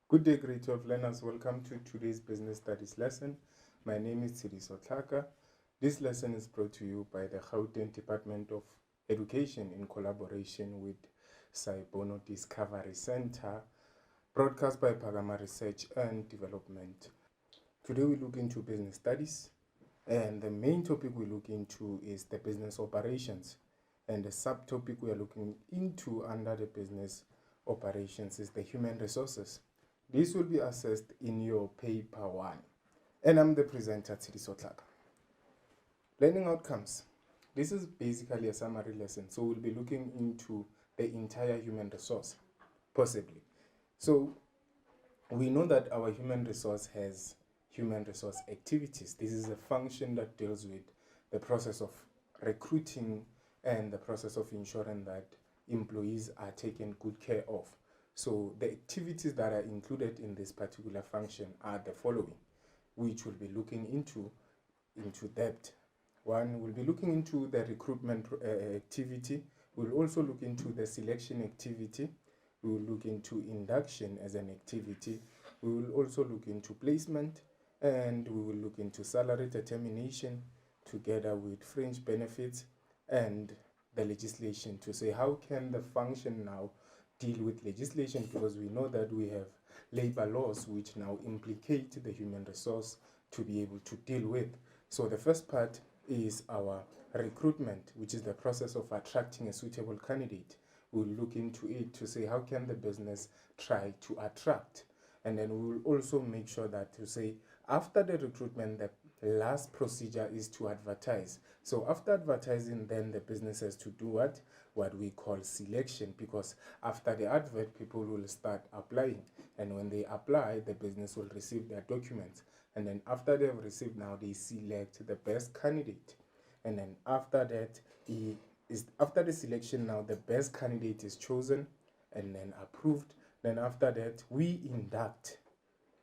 Good day, grade 12 learners. Welcome to today's business studies lesson. My name is Siriso Tlhaka. This lesson is brought to you by the Gauteng Department of Education in collaboration with Sci-Bono Discovery Center, broadcast by Pagama Research and Development. Today we look into business studies, and the main topic we look into is the business operations, and the subtopic we are looking into under the business operations is the human resources. This will be assessed in your paper 1. And I'm the presenter, Siriso Tlhaka. Learning outcomes. This is basically a summary lesson. So we'll be looking into the entire human resource, possibly. So we know that our human resource has human resource activities. This is a function that deals with the process of recruiting and the process of ensuring that employees are taken good care of. So the activities that are included in this particular function are the following, which we'll be looking into depth. One, we'll be looking into the recruitment activity. We'll also look into the selection activity. We will look into induction as an activity. We will also look into placement, and we will look into salary determination together with fringe benefits and the legislation to say how can the function now deal with legislation, because we know that we have labor laws which now implicate the human resource to be able to deal with. So the first part is our recruitment, which is the process of attracting a suitable candidate. We'll look into it to say how can the business try to attract, and then we will also make sure that to say after the recruitment, the last procedure is to advertise. So after advertising, then the business has to do what we call selection, because after the advert, people will start applying, and when they apply, the business will receive their documents, and then after they've received, now they select the best candidate, and then after that, after the selection, now the best candidate is chosen and then approved. Then after that, we induct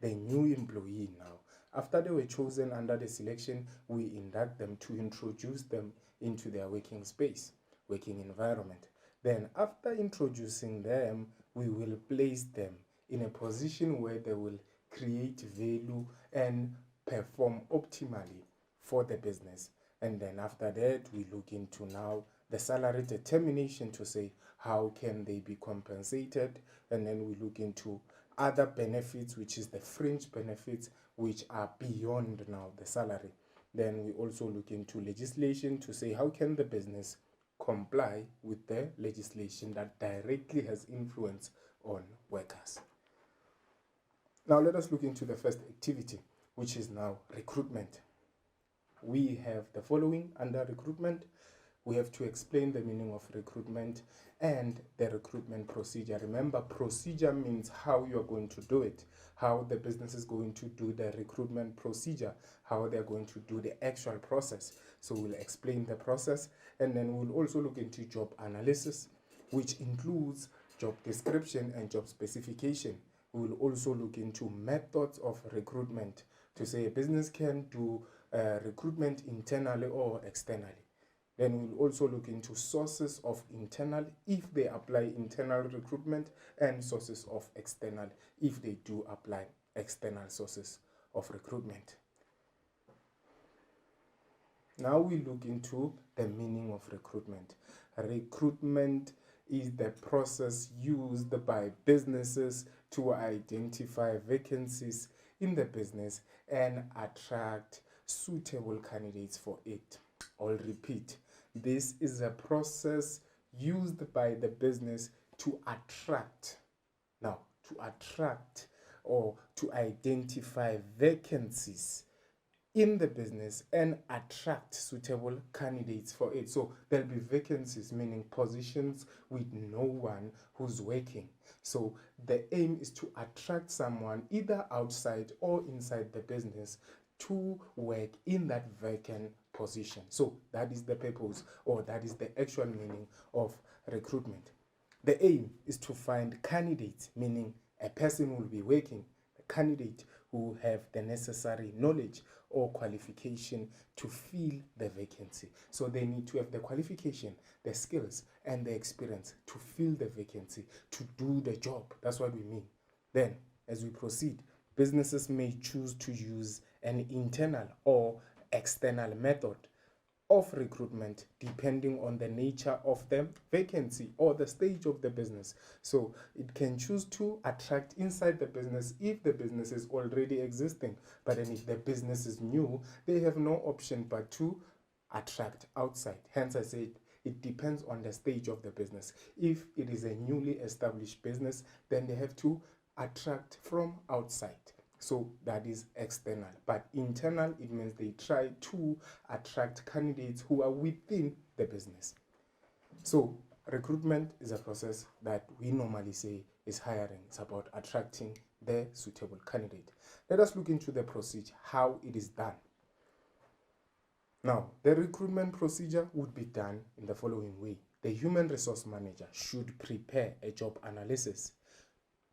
the new employee. Now after they were chosen under the selection, we induct them to introduce them into their working space, working environment. Then after introducing them, we will place them in a position where they will create value and perform optimally for the business. And then after that, we look into now the salary determination to say how can they be compensated, and then we look into other benefits, which is the fringe benefits, which are beyond now the salary. Then we also look into legislation to say how can the business comply with the legislation that directly has influence on workers. Now let us look into the first activity, which is now recruitment. We have the following under recruitment. We have to explain the meaning of recruitment and the recruitment procedure. Remember, procedure means how you are going to do it, how the business is going to do the recruitment procedure, how they're going to do the actual process. So we'll explain the process, and then we'll also look into job analysis, which includes job description and job specification. We will also look into methods of recruitment to say a business can do recruitment internally or externally. Then we'll also look into sources of internal if they apply internal recruitment, and sources of external if they do apply external sources of recruitment. Now we look into the meaning of recruitment. Recruitment is the process used by businesses to identify vacancies in the business and attract suitable candidates for it. I'll repeat, this is a process used by the business to attract. Now, to attract or to identify vacancies in the business and attract suitable candidates for it. So there'll be vacancies, meaning positions with no one who's working. So the aim is to attract someone either outside or inside the business to work in that vacant position. So that is the purpose, or that is the actual meaning of recruitment. The aim is to find candidates, meaning a person will be working, a candidate who have the necessary knowledge or qualification to fill the vacancy. So they need to have the qualification, the skills, and the experience to fill the vacancy, to do the job. That's what we mean. Then as we proceed, businesses may choose to use an internal or external method of recruitment depending on the nature of the vacancy or the stage of the business. So it can choose to attract inside the business if the business is already existing, but then if the business is new, they have no option but to attract outside. Hence I said it depends on the stage of the business. If it is a newly established business, then they have to attract from outside. So that is external. But internal, it means they try to attract candidates who are within the business. So recruitment is a process that we normally say is hiring. It's about attracting the suitable candidate. Let us look into the procedure, how it is done. Now, the recruitment procedure would be done in the following way. The human resource manager should prepare a job analysis.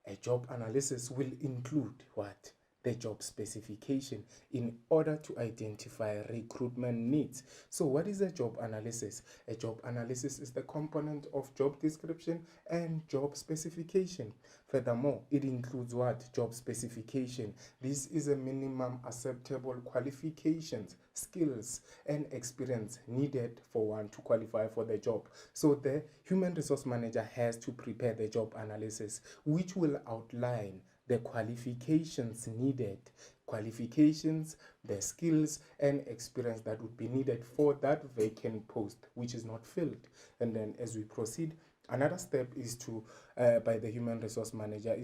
A job analysis will include what? The job specification in order to identify recruitment needs. So what is a job analysis? A job analysis is the component of job description and job specification. Furthermore, it includes what? Job specification. This is a minimum acceptable qualifications, skills, and experience needed for one to qualify for the job. So the human resource manager has to prepare the job analysis, which will outline the qualifications needed, the skills and experience that would be needed for that vacant post, which is not filled. And then as we proceed, another step is to, by the human resource manager,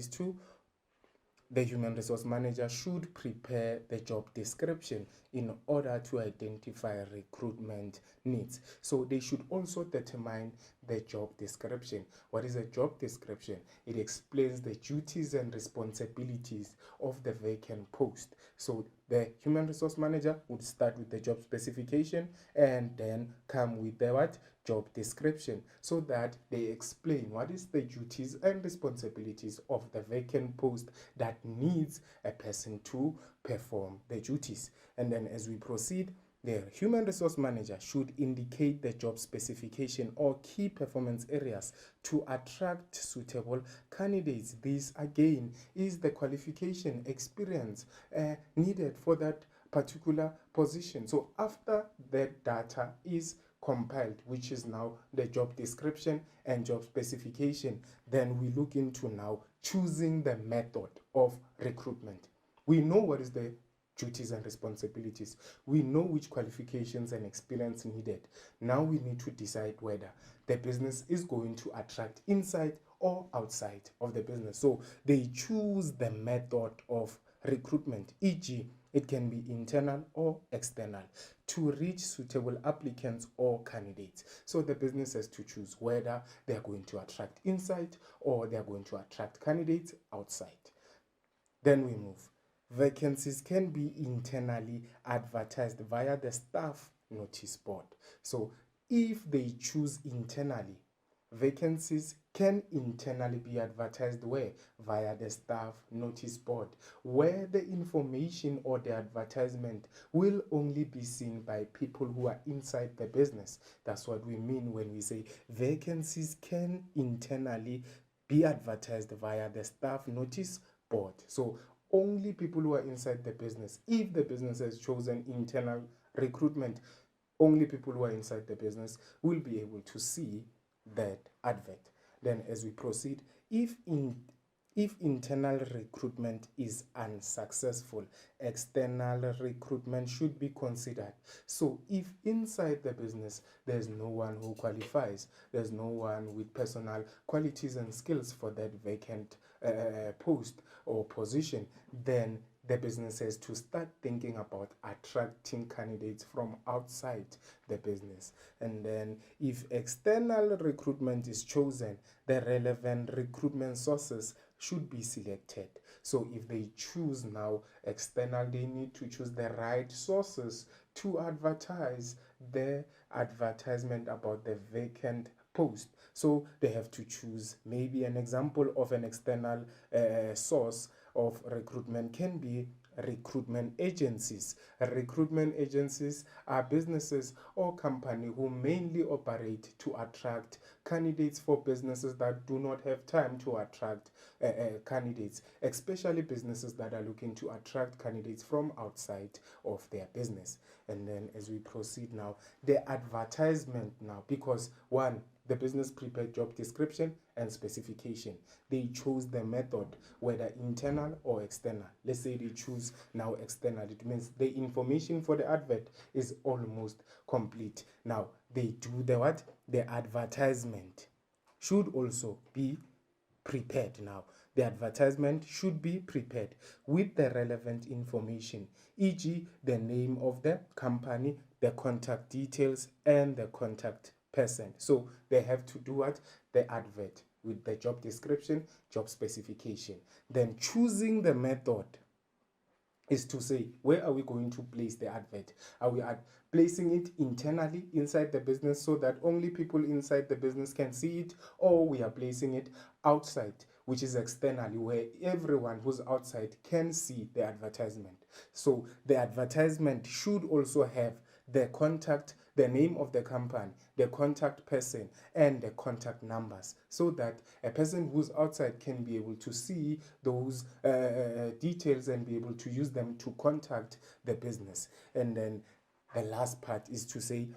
the human resource manager should prepare the job description in order to identify recruitment needs. So they should also determine the job description. What is a job description? It explains the duties and responsibilities of the vacant post. So the human resource manager would start with the job specification and then come with the what? Job description, so that they explain what is the duties and responsibilities of the vacant post that needs a person to perform the duties. And then as we proceed, the human resource manager should indicate the job specification or key performance areas to attract suitable candidates. This again is the qualification, experience needed for that particular position. So after that data is compiled, which is now the job description and job specification, then we look into now choosing the method of recruitment. We know what is the duties and responsibilities. We know which qualifications and experience needed. Now we need to decide whether the business is going to attract inside or outside of the business. So they choose the method of recruitment, e.g., it can be internal or external, to reach suitable applicants or candidates. So the business has to choose whether they are going to attract inside or they are going to attract candidates outside. Then we move. Vacancies can be internally advertised via the staff notice board. So if they choose internally, vacancies can internally be advertised where? Via the staff notice board, where the information or the advertisement will only be seen by people who are inside the business. That's what we mean when we say vacancies can internally be advertised via the staff notice board. So only people who are inside the business, if the business has chosen internal recruitment, only people who are inside the business will be able to see that advert. Then as we proceed, if internal recruitment is unsuccessful, external recruitment should be considered. So if inside the business there's no one who qualifies, there's no one with personal qualities and skills for that vacant post or position, then the business has to start thinking about attracting candidates from outside the business. And then if external recruitment is chosen, the relevant recruitment sources should be selected. So if they choose now external, they need to choose the right sources to advertise the advertisement about the vacant post. So they have to choose, maybe an example of an external source of recruitment can be recruitment agencies. Recruitment agencies are businesses or companies who mainly operate to attract candidates for businesses that do not have time to attract candidates, especially businesses that are looking to attract candidates from outside of their business. And then as we proceed now, the advertisement now, because one, the business prepared job description and specification. They chose the method, whether internal or external. Let's say they choose now external. It means the information for the advert is almost complete. Now they do the what? The advertisement should also be prepared now. The advertisement should be prepared with the relevant information, e.g., the name of the company, the contact details, and the contact person. So they have to do what? The advert with the job description, job specification. Then choosing the method is to say, where are we going to place the advert? Are we placing it internally inside the business so that only people inside the business can see it, or we are placing it outside, which is externally, where everyone who's outside can see the advertisement? So the advertisement should also have the contact, the name of the company, the contact person, and the contact numbers, so that a person who's outside can be able to see those details and be able to use them to contact the business. And then the last part is to say,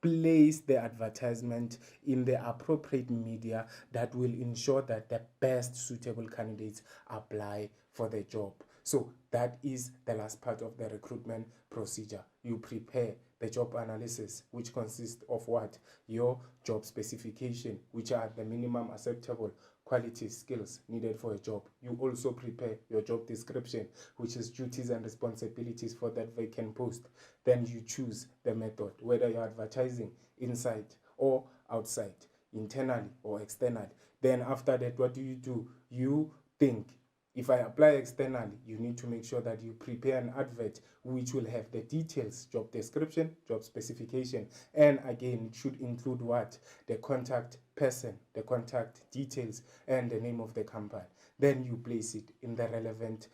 place the advertisement in the appropriate media that will ensure that the best suitable candidates apply for the job. So that is the last part of the recruitment procedure. You prepare the job analysis, which consists of what? Your job specification, which are the minimum acceptable quality skills needed for a job. You also prepare your job description, which is duties and responsibilities for that vacant post. Then you choose the method, whether you're advertising inside or outside, internally or externally. Then after that, what do? You think, if I apply externally, you need to make sure that you prepare an advert which will have the details, job description, job specification, and again, it should include what? The contact person, the contact details, and the name of the company. Then you place it in the relevant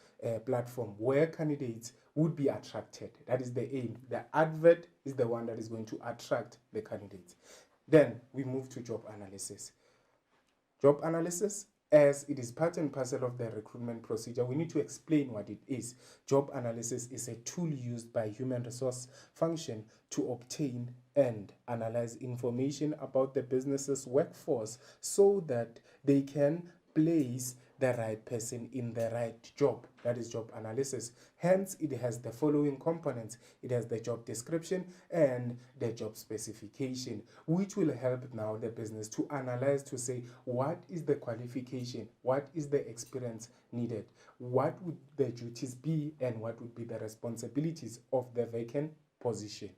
platform where candidates would be attracted. That is the aim. The advert is the one that is going to attract the candidates. Then we move to job analysis. Job analysis, as it is part and parcel of the recruitment procedure, we need to explain what it is. Job analysis is a tool used by human resource function to obtain and analyze information about the business's workforce so that they can place the right person in the right job. That is job analysis. Hence, it has the following components. It has the job description and the job specification, which will help now the business to analyze, to say, what is the qualification, what is the experience needed, what would the duties be, and what would be the responsibilities of the vacant position.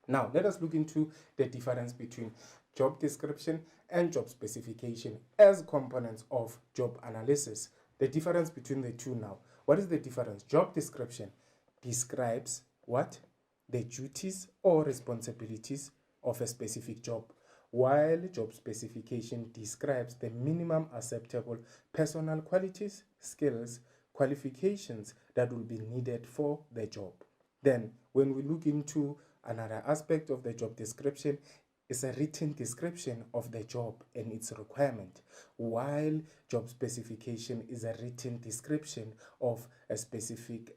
Now, let us look into the difference between job description and job specification as components of job analysis. The difference between the two now. What is the difference? Job description describes what? The duties or responsibilities of a specific job, while job specification describes the minimum acceptable personal qualities, skills, qualifications that will be needed for the job. Then, when we look into another aspect of the job description, is a written description of the job and its requirement, while job specification is a written description of a specific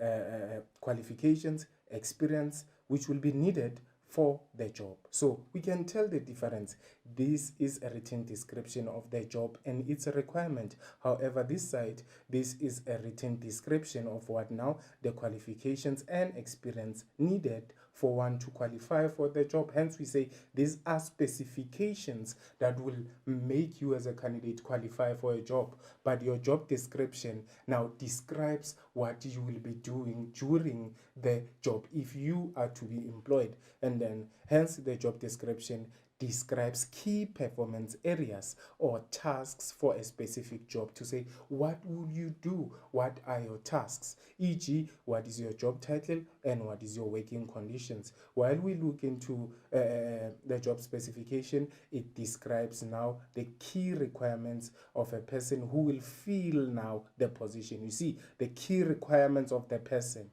qualifications, experience, which will be needed for the job. So we can tell the difference. This is a written description of the job and its requirement. However, this side, this is a written description of what now? The qualifications and experience needed for one to qualify for the job. Hence, we say these are specifications that will make you as a candidate qualify for a job. But your job description now describes what you will be doing during the job if you are to be employed. And then, hence, the job description describes key performance areas or tasks for a specific job to say, what will you do? What are your tasks? E.g., what is your job title and what is your working conditions? While we look into the job specification, it describes now the key requirements of a person who will fill now the position. You see, the key requirements of the person,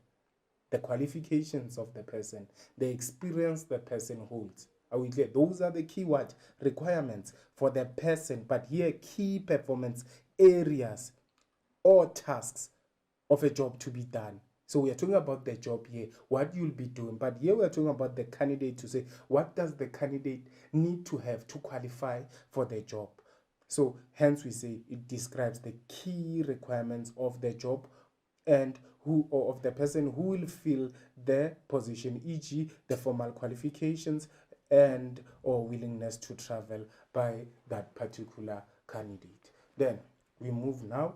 the qualifications of the person, the experience the person holds. Are we clear? Those are the key what requirements for the person, but here key performance areas or tasks of a job to be done. So we are talking about the job here, what you'll be doing, but here we are talking about the candidate to say, what does the candidate need to have to qualify for the job? So hence we say it describes the key requirements of the job and who or of the person who will fill the position, e.g., the formal qualifications and or willingness to travel by that particular candidate. Then we move now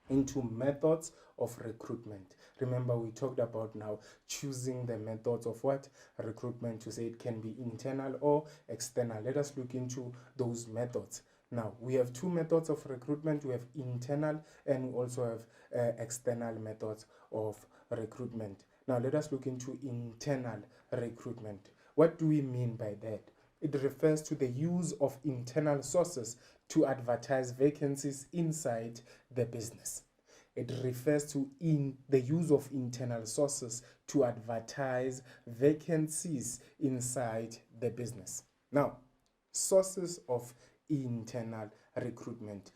into methods of recruitment. Remember, we talked about now choosing the methods of what recruitment, to say it can be internal or external. Let us look into those methods. Now, we have two methods of recruitment. We have internal and we also have external methods of recruitment. Now, let us look into internal recruitment. What do we mean by that? It refers to the use of internal sources to advertise vacancies inside the business. It refers to the use of internal sources to advertise vacancies inside the business. Now, sources of internal recruitment.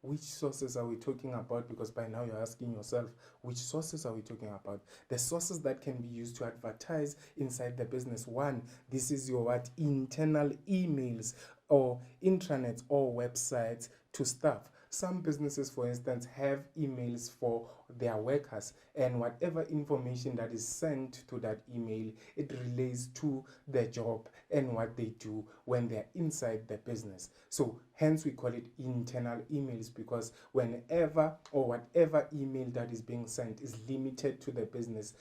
Which sources are we talking about? Because by now you're asking yourself, which sources are we talking about? The sources that can be used to advertise inside the business. One, this is your what? Internal emails or intranets or websites to staff. Some businesses, for instance, have emails for their workers, and whatever information that is sent to that email, it relates to their job and what they do when they're inside the business. So hence we call it internal emails, because whenever or whatever email that is being sent is limited to the business.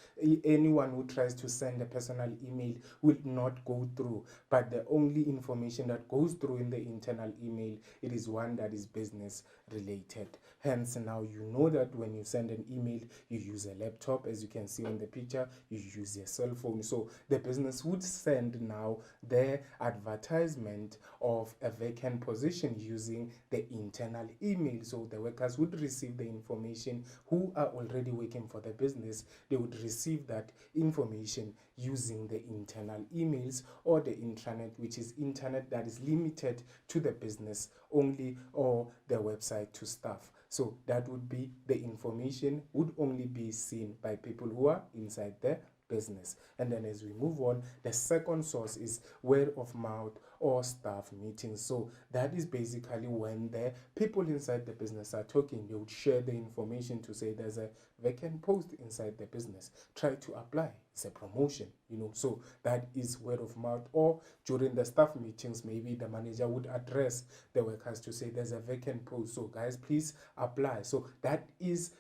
Anyone who tries to send a personal email will not go through, but the only information that goes through in the internal email, it is one that is business related. Hence now you know that when you send an email, you use a laptop, as you can see on the picture, you use your cell phone. So the business would send now their advertisement of a vacant position using the internal email. So the workers would receive the information who are already working for the business. They would receive that information using the internal emails or the intranet, which is internet that is limited to the business only, or the website to staff. So that would be the information would only be seen by people who are inside the business. And then as we move on, the second source is word of mouth or staff meetings. So that is basically when the people inside the business are talking, they would share the information to say there's a vacant post inside the business, try to apply. It's a promotion, so that is word of mouth. Or during the staff meetings, maybe the manager would address the workers to say there's a vacant post, so guys, please apply. So that is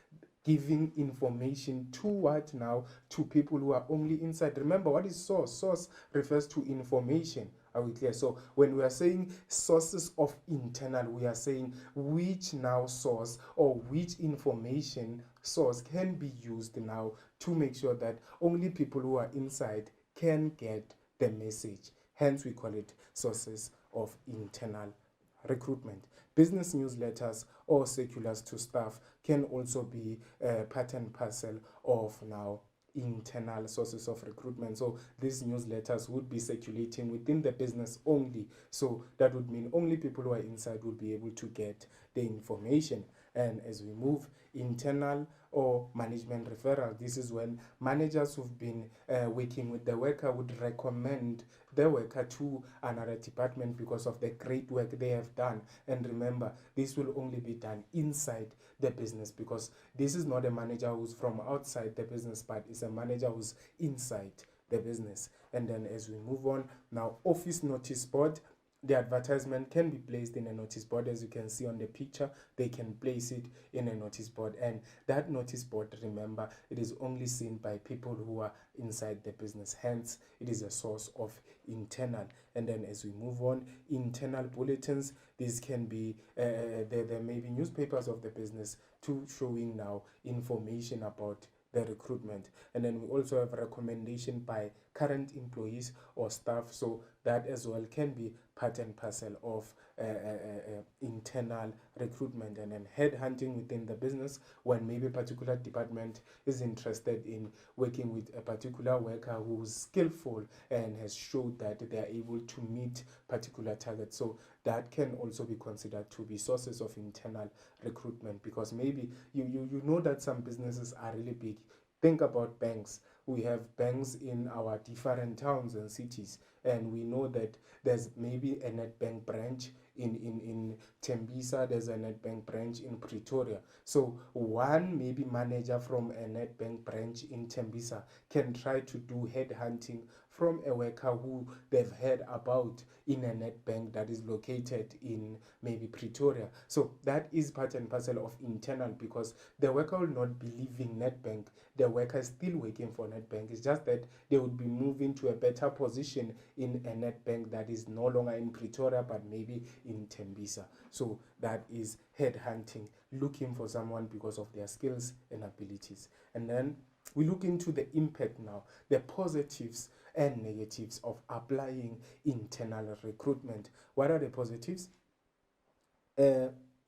giving information to what now? To people who are only inside. Remember, what is source? Source refers to information. Are we clear? So when we are saying sources of internal, we are saying which now source or which information source can be used now to make sure that only people who are inside can get the message. Hence we call it sources of internal recruitment. Business newsletters or circulars to staff can also be part and parcel of now internal sources of recruitment. So these newsletters would be circulating within the business only. So that would mean only people who are inside will be able to get the information. And as we move, internal or management referral, this is when managers who've been working with the worker would recommend the worker to another department because of the great work they have done. And remember, this will only be done inside the business, because this is not a manager who's from outside the business, but it's a manager who's inside the business. And then as we move on, now office notice board the advertisement can be placed in a notice board. As you can see on the picture, they can place it in a notice board, and that notice board, remember, it is only seen by people who are inside the business, hence it is a source of internal. And then as we move on, internal bulletins, these can be there may be newspapers of the business to showing now information about the recruitment. And then we also have recommendation by current employees or staff, so that as well can be part and parcel of internal recruitment. And then headhunting within the business, when maybe a particular department is interested in working with a particular worker who's skillful and has showed that they are able to meet particular targets. So that can also be considered to be sources of internal recruitment, because maybe you know that some businesses are really big. Think about banks. We have banks in our different towns and cities, and we know that there's maybe a Nedbank branch in Tembisa, there's a Nedbank branch in Pretoria. So one maybe manager from a Nedbank branch in Tembisa can try to do headhunting from a worker who they've heard about in a Nedbank that is located in maybe Pretoria. So that is part and parcel of internal, because the worker will not be leaving Nedbank. The worker is still working for Nedbank. It's just that they would be moving to a better position in a Nedbank that is no longer in Pretoria but maybe in Tembisa. So that is headhunting, looking for someone because of their skills and abilities. And then we look into the impact now, the positives and negatives of applying internal recruitment. What are the positives?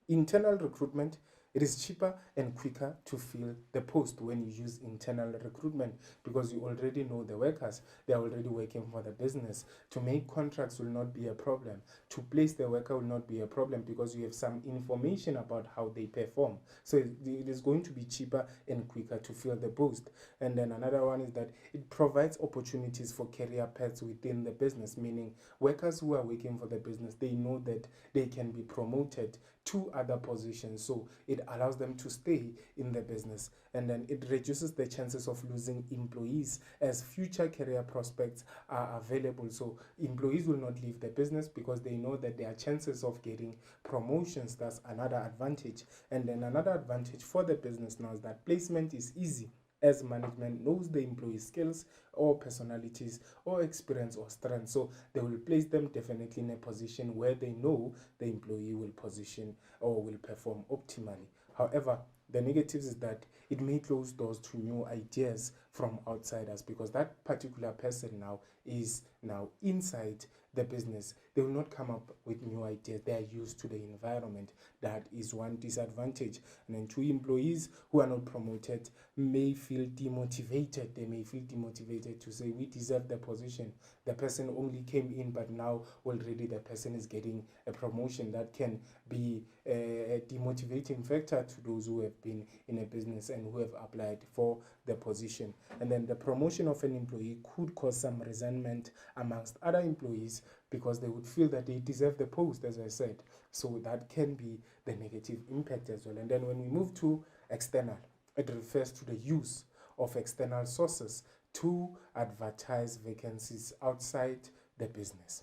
Internal recruitment, it is cheaper and quicker to fill the post when you use internal recruitment, because you already know the workers, they are already working for the business. To make contracts will not be a problem. To place the worker will not be a problem, because you have some information about how they perform. So it is going to be cheaper and quicker to fill the post. And then another one is that it provides opportunities for career paths within the business, meaning workers who are working for the business, they know that they can be promoted to other positions, so it allows them to stay in the business. And then it reduces the chances of losing employees, as future career prospects are available. So employees will not leave the business because they know that there are chances of getting promotions. That's another advantage. And then another advantage for the business now is that placement is easy, as management knows the employee's skills or personalities or experience or strength. So they will place them definitely in a position where they know the employee will position or will perform optimally. However, the negatives is that it may close doors to new ideas from outsiders, because that particular person now is now inside the business. They will not come up with new ideas. They are used to the environment. That is one disadvantage. And then two, employees who are not promoted may feel demotivated. They may feel demotivated to say, we deserve the position. The person only came in, but now already the person is getting a promotion. That can be a demotivating factor to those who have been in a business and who have applied for the position. And then the promotion of an employee could cause some resentment amongst other employees, because they would feel that they deserve the post, as I said. So that can be the negative impact as well. And then when we move to external, it refers to the use of external sources to advertise vacancies outside the business.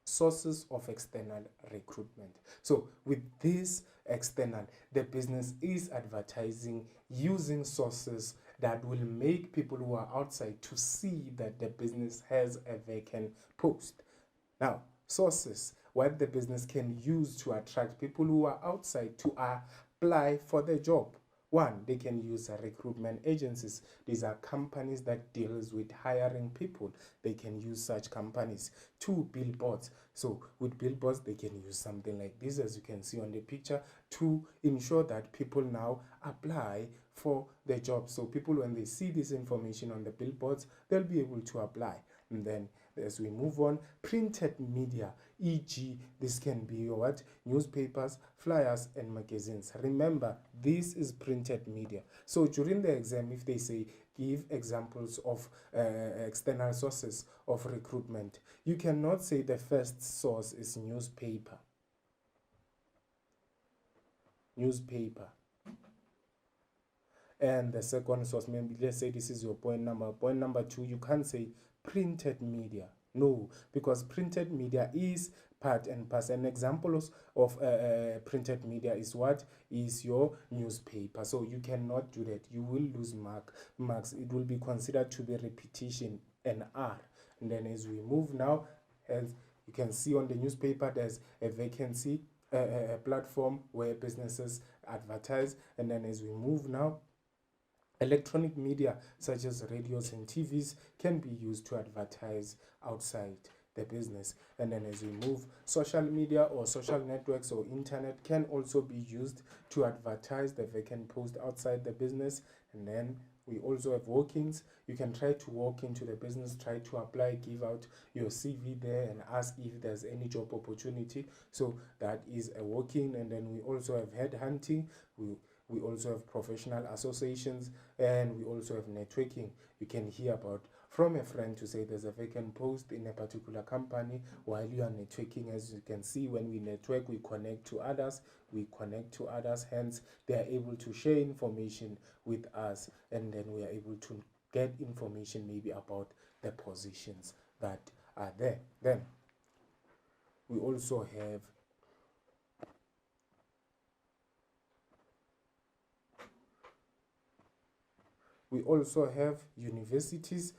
Sources of external recruitment. So with this external, the business is advertising using sources that will make people who are outside to see that the business has a vacant post. Now, sources, what the business can use to attract people who are outside to apply for the job. One, they can use recruitment agencies. These are companies that deals with hiring people. They can use such companies. Two, billboards. So with billboards, they can use something like this, as you can see on the picture, to ensure that people now apply for the job. So people, when they see this information on the billboards, they'll be able to apply. And then as we move on, printed media, e.g. this can be what? Newspapers, flyers, and magazines. Remember, this is printed media. So during the exam, if they say give examples of external sources of recruitment, you cannot say the first source is newspaper. And the second source, maybe let's say this is your point number 2, you can't say printed media. No, because printed media is part and parcel. An example of printed media is what is your newspaper. So you cannot do that. You will lose marks. It will be considered to be repetition, an R. And then as we move now, as you can see on the newspaper, there's a vacancy, a platform where businesses advertise. And then as we move now, electronic media such as radios and TVs can be used to advertise outside the business. And then as we move, social media or social networks or internet can also be used to advertise the vacant post outside the business. And then we also have walk-ins. You can try to walk into the business, try to apply, give out your CV there and ask if there's any job opportunity. So that is a walk-in. And then we also have headhunting. We also have professional associations, and we also have networking. You can hear about from a friend to say there's a vacant post in a particular company while you are networking. As you can see, when we network, we connect to others, hence they are able to share information with us, and then we are able to get information maybe about the positions that are there. Then we also have universities.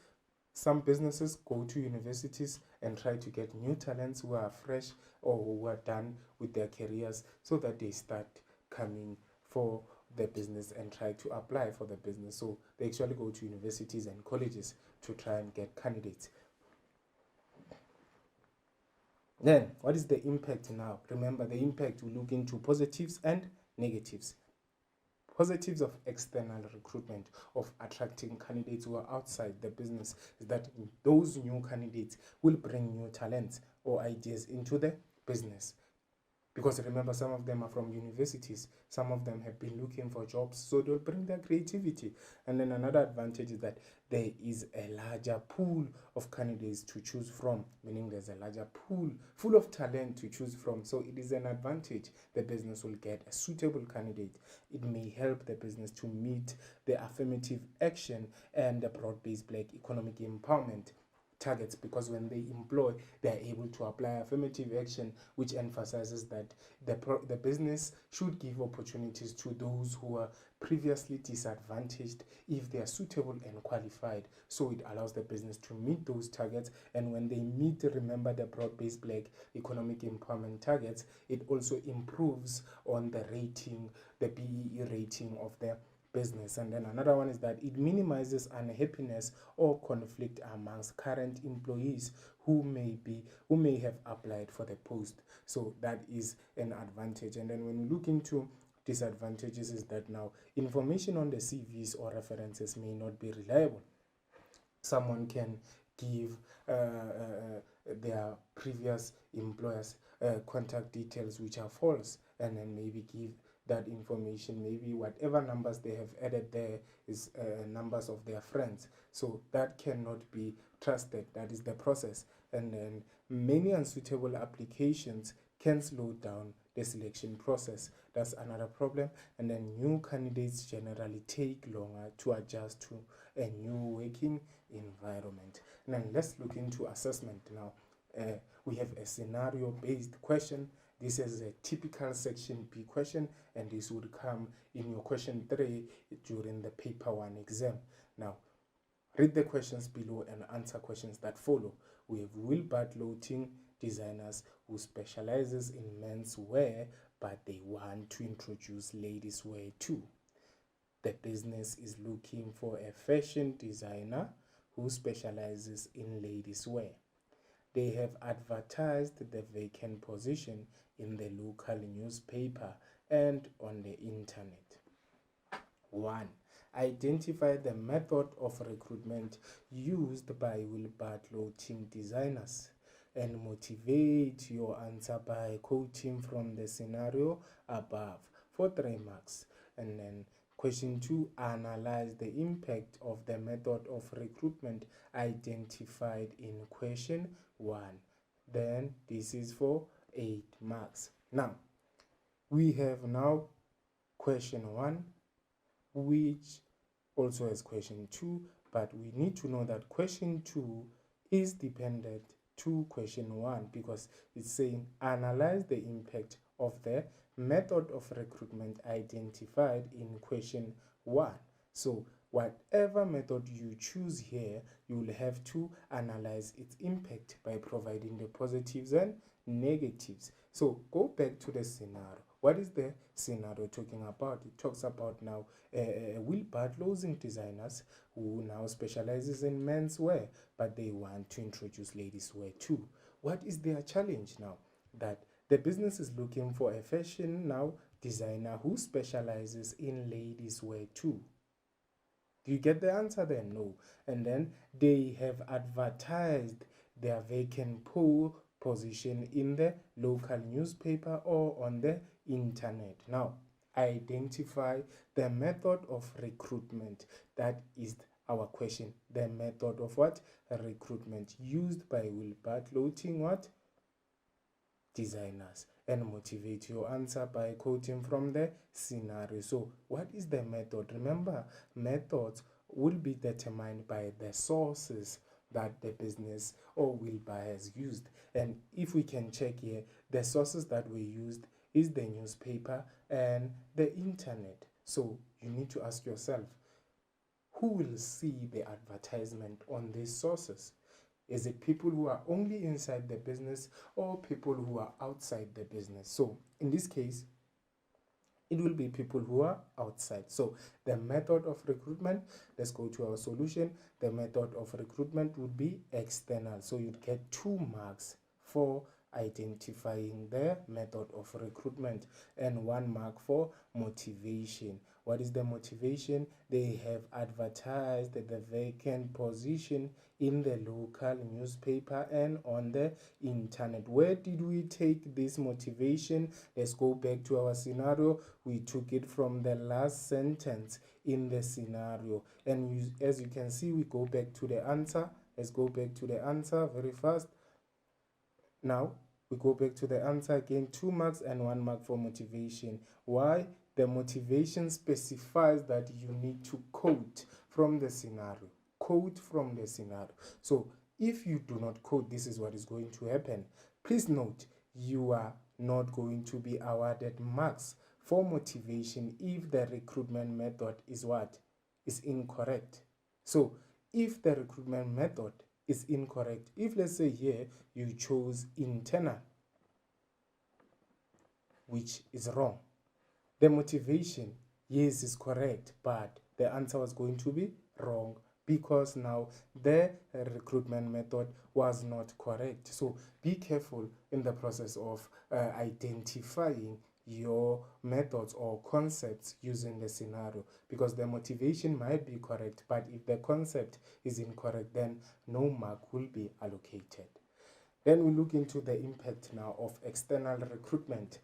Some businesses go to universities and try to get new talents who are fresh or who are done with their careers, so that they start coming for the business and try to apply for the business. So they actually go to universities and colleges to try and get candidates. Then what is the impact now? Remember, the impact, we look into positives and negatives. Positives of external recruitment, of attracting candidates who are outside the business, is that those new candidates will bring new talents or ideas into the business. Because remember, some of them are from universities, some of them have been looking for jobs, so they'll bring their creativity. And then another advantage is that there is a larger pool of candidates to choose from, meaning there's a larger pool full of talent to choose from. So it is an advantage. The business will get a suitable candidate. It may help the business to meet the affirmative action and the broad-based Black economic empowerment targets, because when they employ, they are able to apply affirmative action, which emphasizes that the business should give opportunities to those who are previously disadvantaged if they are suitable and qualified. So it allows the business to meet those targets, and when they meet, remember, the broad-based Black economic empowerment targets, it also improves on the rating, the BEE rating of the business. And then another one is that it minimizes unhappiness or conflict amongst current employees who may have applied for the post. So that is an advantage. And then when we look into disadvantages, is that now information on the CVs or references may not be reliable. Someone can give their previous employers contact details which are false, and then maybe give that information, maybe whatever numbers they have added there is numbers of their friends. So that cannot be trusted. That is the process. And then many unsuitable applications can slow down the selection process. That's another problem. And then new candidates generally take longer to adjust to a new working environment. And then let's look into assessment now. We have a scenario-based question. This is a typical section B question, and this would come in your question 3 during the paper 1 exam. Now, read the questions below and answer questions that follow. We have Will Bartlow designers who specializes in men's wear, but they want to introduce ladies' wear too. The business is looking for a fashion designer who specializes in ladies' wear. They have advertised the vacant position in the local newspaper and on the internet. 1. Identify the method of recruitment used by Will Bartlow team designers, and motivate your answer by quoting from the scenario above for 3 marks. And then question 2, analyze the impact of the method of recruitment identified in question 1. Then this is for 8 marks. Now, we have now question 1, which also has question 2, but we need to know that question 2 is dependent to question 1 because it's saying analyze the impact of the method of recruitment identified in question 1. So whatever method you choose here, you will have to analyze its impact by providing the positives and negatives. So go back to the scenario. What is the scenario talking about? It talks about now wheelbarrow clothing designers who now specializes in menswear, but they want to introduce ladies wear too. What is their challenge now? That the business is looking for a fashion now designer who specializes in ladies wear too. Do you get the answer then? No. And then they have advertised their vacant position in the local newspaper or on the internet. Now, identify the method of recruitment. That is our question. The method of what? Recruitment used by wheelbarrow clothing what? Designers. And motivate your answer by quoting from the scenario. So what is the method? Remember, methods will be determined by the sources that the business or wheelbarrow has used. And if we can check here, the sources that were used is the newspaper and the internet. So you need to ask yourself, who will see the advertisement on these sources? Is it people who are only inside the business or people who are outside the business? So in this case, it will be people who are outside. So the method of recruitment, let's go to our solution. The method of recruitment would be external. So you'd get 2 marks for identifying the method of recruitment and 1 mark for motivation. What is the motivation? They have advertised the vacant position in the local newspaper and on the internet. Where did we take this motivation? Let's go back to our scenario. We took it from the last sentence in the scenario. And as you can see, we go back to the answer. Let's go back to the answer very fast. Now, we go back to the answer again, 2 marks and 1 mark for motivation. Why? The motivation specifies that you need to quote from the scenario. Quote from the scenario. So if you do not quote, this is what is going to happen. Please note, you are not going to be awarded marks for motivation if the recruitment method is what? Is incorrect. So if the recruitment method is incorrect, if let's say here you chose internal, which is wrong, the motivation, yes, is correct, but the answer was going to be wrong because now the recruitment method was not correct. So be careful in the process of identifying your methods or concepts using the scenario, because the motivation might be correct, but if the concept is incorrect, then no mark will be allocated. Then we look into the impact now of external recruitment.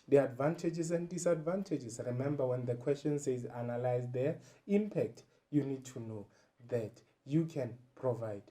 The advantages and disadvantages. Remember, when the question says analyze the impact, you need to know that you can provide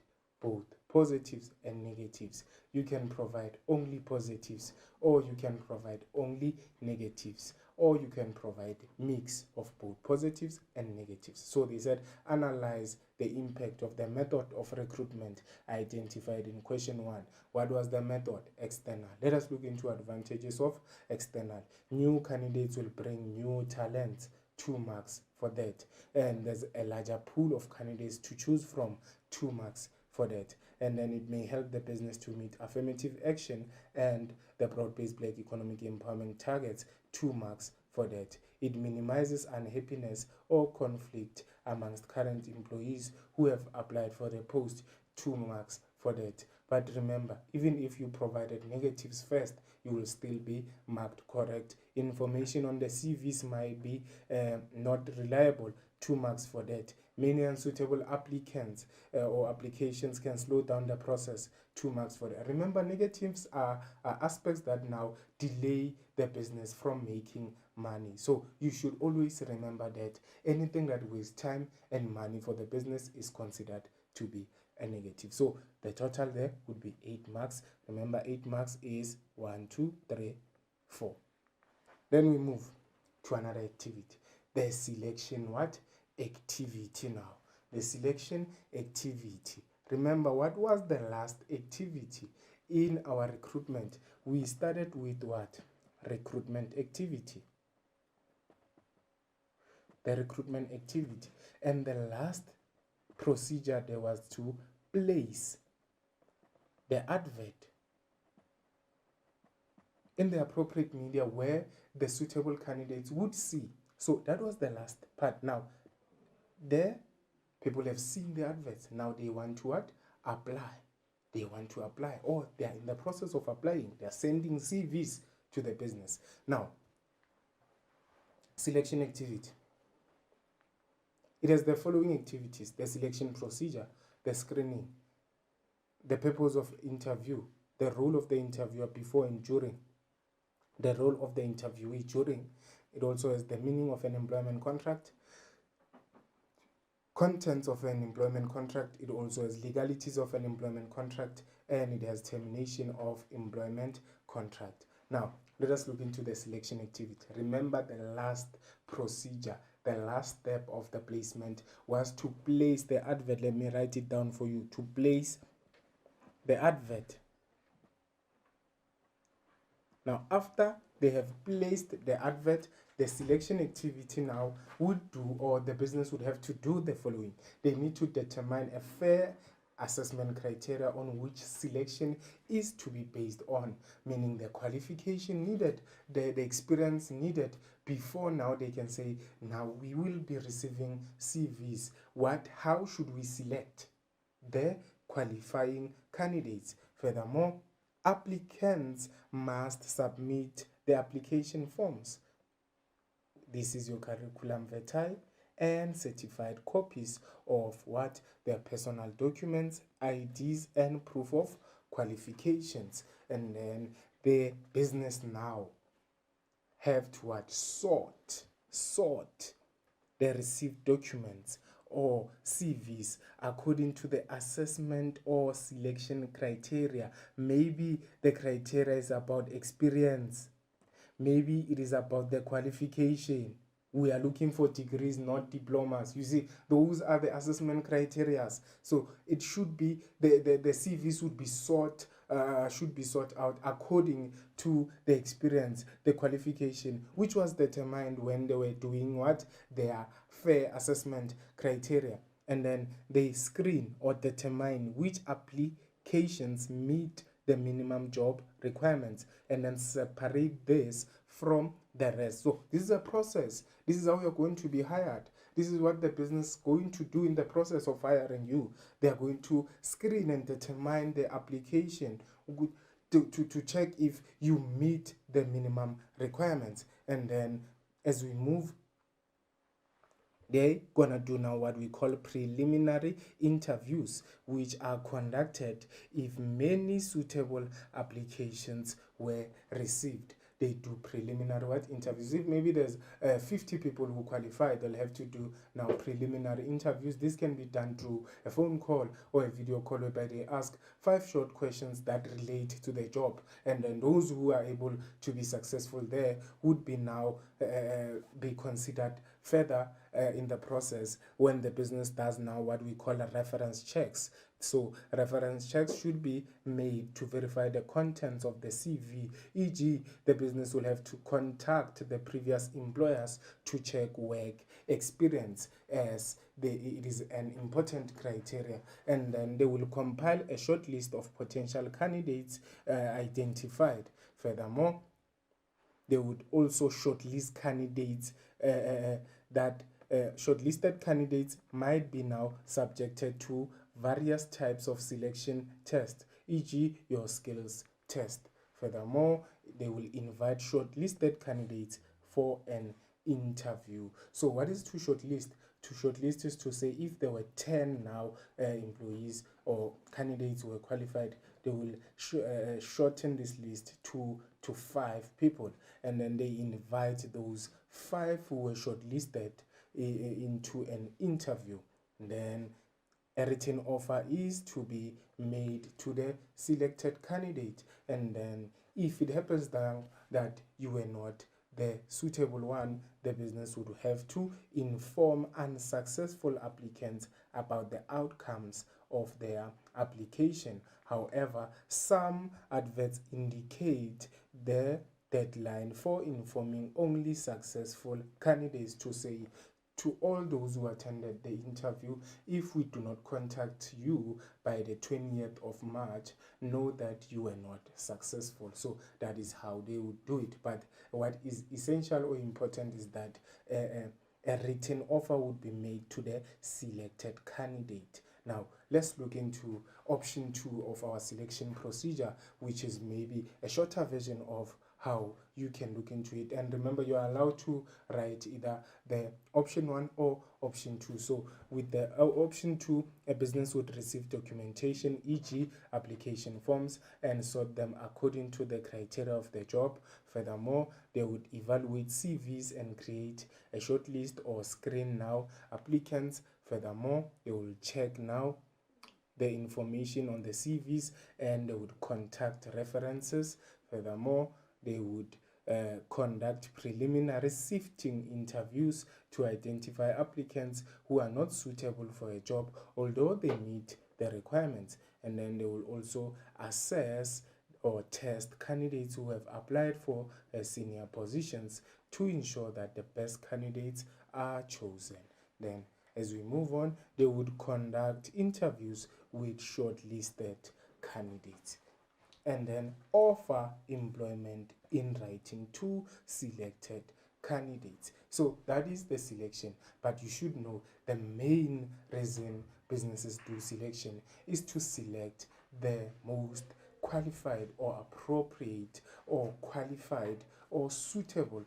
both positives and negatives. You can provide only positives, or you can provide only negatives, or you can provide mix of both positives and negatives. So they said analyze the impact of the method of recruitment identified in question 1. What was the method? External. Let us look into advantages of external. New candidates will bring new talents, 2 marks for that. And there's a larger pool of candidates to choose from, 2 marks for that. And then it may help the business to meet affirmative action and the broad-based Black economic empowerment targets, 2 marks for that. It minimizes unhappiness or conflict amongst current employees who have applied for the post, 2 marks for that. But remember, even if you provided negatives first, you will still be marked correct. Information on the CVs might be not reliable, 2 marks for that. Many unsuitable applicants or applications can slow down the process, 2 marks for that. Remember, negatives are aspects that now delay the business from making money. So you should always remember that anything that wastes time and money for the business is considered to be a negative. So the total there would be 8 marks. Remember, 8 marks is 1, 2, 3, 4. Then we move to another activity. The selection what? Activity now. The selection activity. Remember, what was the last activity in our recruitment? We started with what? Recruitment activity. The recruitment activity. And the last procedure there was to place the advert in the appropriate media where the suitable candidates would see. So that was the last part. Now, there, people have seen the adverts. Now they want to what? Apply. They want to apply, or they are in the process of applying. They are sending CVs to the business. Now, selection activity. It has the following activities: the selection procedure, the screening, the purpose of interview, the role of the interviewer before and during, the role of the interviewee during. It also has the meaning of an employment contract, contents of an employment contract. It also has legalities of an employment contract, and it has termination of employment contract. Now, let us look into the selection activity. Remember, the last procedure, the last step of the placement was to place the advert. Let me write it down for you. To place the advert. Now, after they have placed the advert, the selection activity now would do, or the business would have to do the following. They need to determine a fair assessment criteria on which selection is to be based on, meaning the qualification needed, the experience needed. Before now they can say, now we will be receiving CVs. How should we select the qualifying candidates? Furthermore, applicants must submit the application forms. This is your curriculum vitae and certified copies of what? Their personal documents, IDs, and proof of qualifications. And then the business now have to what? Sort the received documents or CVs according to the assessment or selection criteria. Maybe the criteria is about experience. Maybe it is about the qualification. We are looking for degrees, not diplomas. You see, those are the assessment criteria. So it should be, the CVs would be should be sought out according to the experience, the qualification, which was determined when they were doing what? Their fair assessment criteria. And then they screen or determine which applications meet the minimum job requirements, and then separate this from the rest. So this is a process. This is how you're going to be hired. This is what the business is going to do in the process of hiring you. They are going to screen and determine the application to check if you meet the minimum requirements. And then as we move, they're gonna do now what we call preliminary interviews, which are conducted if many suitable applications were received. They do preliminary interviews. If maybe there's 50 people who qualify, they'll have to do now preliminary interviews. This can be done through a phone call or a video call, whereby they ask 5 short questions that relate to the job, and then those who are able to be successful there would be now be considered further in the process when the business does now what we call a reference checks. So reference checks should be made to verify the contents of the CV, e.g. the business will have to contact the previous employers to check work experience, as it is an important criteria, and then they will compile a short list of potential candidates identified. Furthermore, they would also shortlist candidates that shortlisted candidates might be now subjected to various types of selection tests, e.g. your skills test. Furthermore, they will invite shortlisted candidates for an interview. So what is to shortlist? To shortlist is to say if there were 10 now employees or candidates who were qualified, they will shorten this list to 5 people, and then they invite those 5 who were shortlisted into an interview. And then a written offer is to be made to the selected candidate, and then if it happens now that you were not the suitable one, the business would have to inform unsuccessful applicants about the outcomes of their application. However, some adverts indicate the deadline for informing only successful candidates to say, to all those who attended the interview, if we do not contact you by the 20th of March, know that you were not successful. So that is how they would do it. But what is essential or important is that a written offer would be made to the selected candidate. Now, let's look into option 2 of our selection procedure, which is maybe a shorter version of how you can look into it. And remember, you are allowed to write either the option 1 or option 2. So with the option 2, a business would receive documentation, e.g. application forms, and sort them according to the criteria of the job. Furthermore, they would evaluate CVs and create a shortlist or screen now applicants. Furthermore, they will check now the information on the CVs and they would contact references. Furthermore, they would conduct preliminary sifting interviews to identify applicants who are not suitable for a job, although they meet the requirements. And then they will also assess or test candidates who have applied for senior positions to ensure that the best candidates are chosen. Then, as we move on, they would conduct interviews with shortlisted candidates and then offer employment in writing to selected candidates. So that is the selection. But you should know the main reason businesses do selection is to select the most qualified or appropriate or qualified or suitable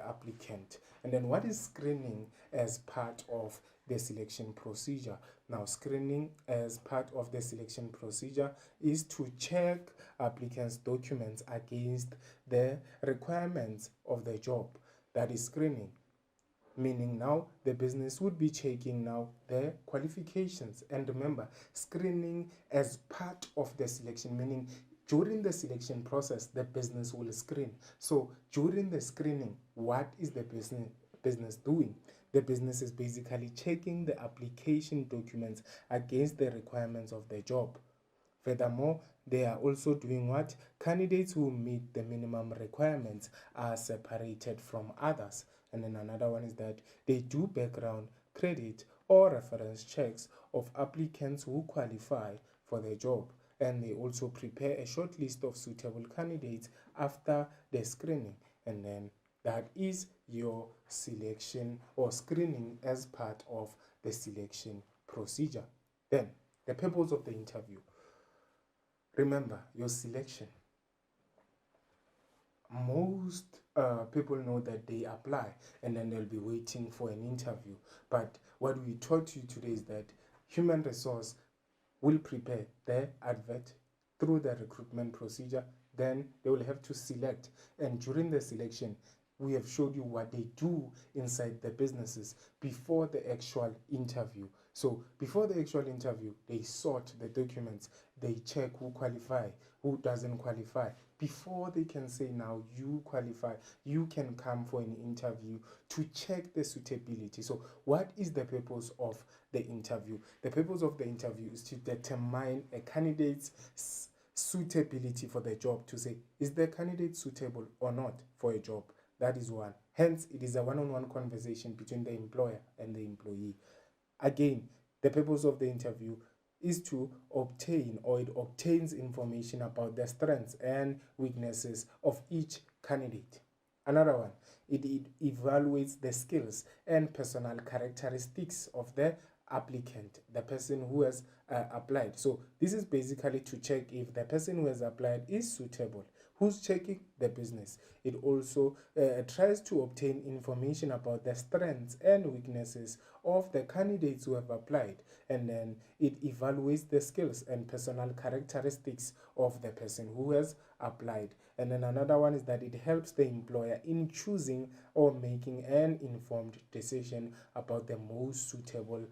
applicant. And then what is screening as part of the selection procedure? Now, screening as part of the selection procedure is to check applicants' documents against the requirements of the job. That is screening. Meaning now the business would be checking now the qualifications. And remember, screening as part of the selection, meaning during the selection process, the business will screen. So during the screening, what is the business doing? The business is basically checking the application documents against the requirements of the job. Furthermore, they are also doing what? Candidates who meet the minimum requirements are separated from others. And then another one is that they do background, credit, or reference checks of applicants who qualify for the job. And they also prepare a short list of suitable candidates after the screening. And then that is your selection or screening as part of the selection procedure. Then, the purpose of the interview. Remember, your selection. Most people know that they apply and then they'll be waiting for an interview. But what we taught you today is that human resource will prepare the advert through the recruitment procedure. Then they will have to select. And during the selection, we have showed you what they do inside the businesses before the actual interview. So before the actual interview, they sort the documents, they check who qualify, who doesn't qualify. Before they can say now you qualify, you can come for an interview to check the suitability. So what is the purpose of the interview? The purpose of the interview is to determine a candidate's suitability for the job, to say, is the candidate suitable or not for a job? That is one. Hence, it is a one-on-one conversation between the employer and the employee. Again, the purpose of the interview is to obtain, or it obtains information about the strengths and weaknesses of each candidate. Another one, it evaluates the skills and personal characteristics of the applicant, the person who has applied. So this is basically to check if the person who has applied is suitable. Who's checking? The business. It also tries to obtain information about the strengths and weaknesses of the candidates who have applied, and then it evaluates the skills and personal characteristics of the person who has applied. And then another one is that it helps the employer in choosing or making an informed decision about the most suitable